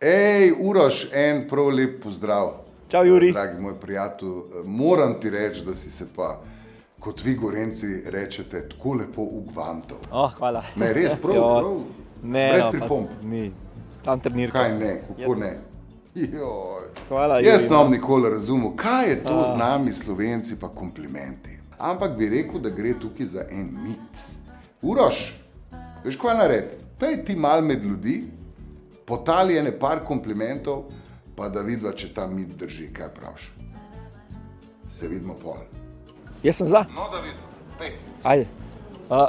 Ej, Uroš, en prav lep pozdrav. Čau, Juri. Dragi moj prijatelj, moram ti reči, da si se pa, kot vi Gorenci rečete, tako lepo ugvantov. Hvala. Ne, res, prav. Ne, brez pripomb. Ni. Tam trenirka. Kaj ne, kako ne? Joj. Hvala, Juri. Jaz ne bom nikoli razumel, kaj je to z nami Slovenci pa komplimenti. Ampak bi rekel, da gre tukaj za en mit. Uroš, veš kaj nared? Pej ti mal med ljudi, potali ene par komplimentov, pa da vidva, če ta mit drži. Kaj praviš? Se vidimo pol. Jaz sem za. No, da vidimo. Pej. Ajde.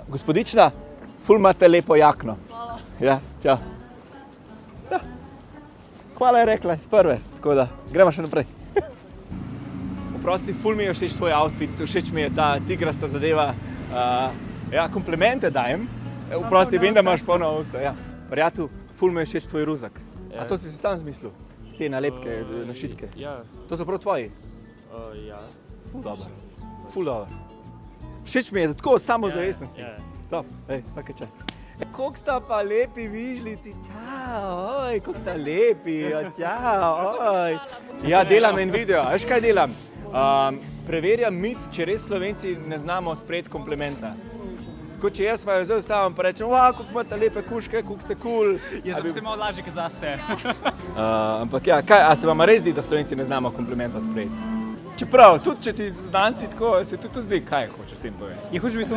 Gospodična, ful imate lepo jakno. Hvala. Ja, tja. Ja. Hvala je rekla iz prve, tako da gremo še naprej. Oprosti, ful mi je všeč tvoj outfit, všeč mi je ta tigrasta zadeva. Ja, komplimente dajem. Oprosti, vem, da imaš polno usta. Ja. Prijatelj, ful mi je všeč tvoj ruzak. A to si sam zmislil? Te nalepke, našitke? Ja. To so prav tvoji? Ja. Ful dobro. Ful dobro. Všeč mi je, da tako samozavesten si. Ja. Top, vsake čast. Koliko sta pa lepi vižlici, čau, koliko sta lepi, čau, Ja, delam en video, veš kaj delam? Preverjam mit, če res Slovenci ne znamo sprejeti komplimenta. Kot če jaz vaju zdaj ustavim pa rečem, koliko imate lepe kuške, koliko ste cool. Jaz sem se malo lažje kot zase. Ampak ja, kaj, a se vam res zdi, da Slovenci ne znamo komplimenta sprejeti? Čeprav, tudi če ti znanci tako, se tudi zdi, kaj hoče s tem povedati. Je hoče biti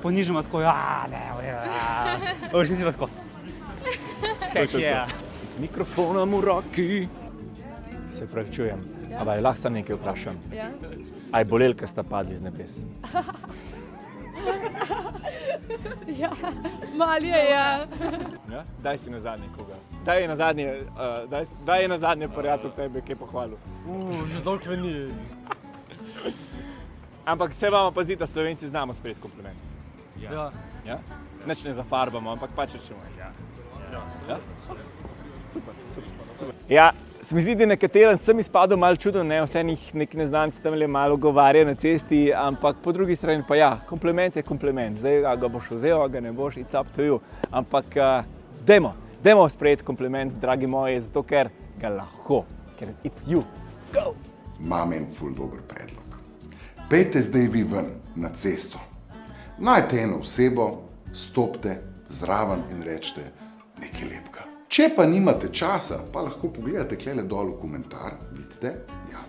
ponižno tako, v resnici pa tako. Heck yeah. Z mikrofonom v roki. Se pravičujem, ampak lahko sam nekaj vprašam. Ja? A je bolelo, ker sta padli z nebes? Ja, malo je, ja. Ja? Daj si na zadnje koga. Daj je na zadnje prijatelj tebe, ki je pohvalil. Že dolgo me ni. Ampak se vam pa zdi, da Slovenci znamo sprejeti kompliment. Ja. Ja? Nič ne zafarbamo, ampak pač rečemo. Ja? Super. Ja, se mi zdi, da nekaterim sem izpadel malo čudno, vse neki neznanci tam le malo govarja na cesti, ampak po drugi strani pa ja, kompliment je kompliment. Zdaj ga boš vzel, ga ne boš, it's up to you. Ampak dajmo sprejeti kompliment, dragi moji, zato ker ga lahko, ker it's you. Go! Imam en ful dober predlog. Pejte zdaj vi ven na cesto. Najte eno osebo, stopite zraven in rečete nekaj lepega. Če pa nimate časa, pa lahko pogledate klele dol v komentar, vidite? Ja.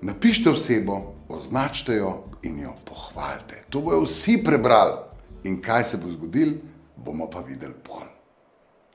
Napišite osebo, označite jo in jo pohvalite. To bojo vsi prebrali. In kaj se bo zgodilo, bomo pa videli pol.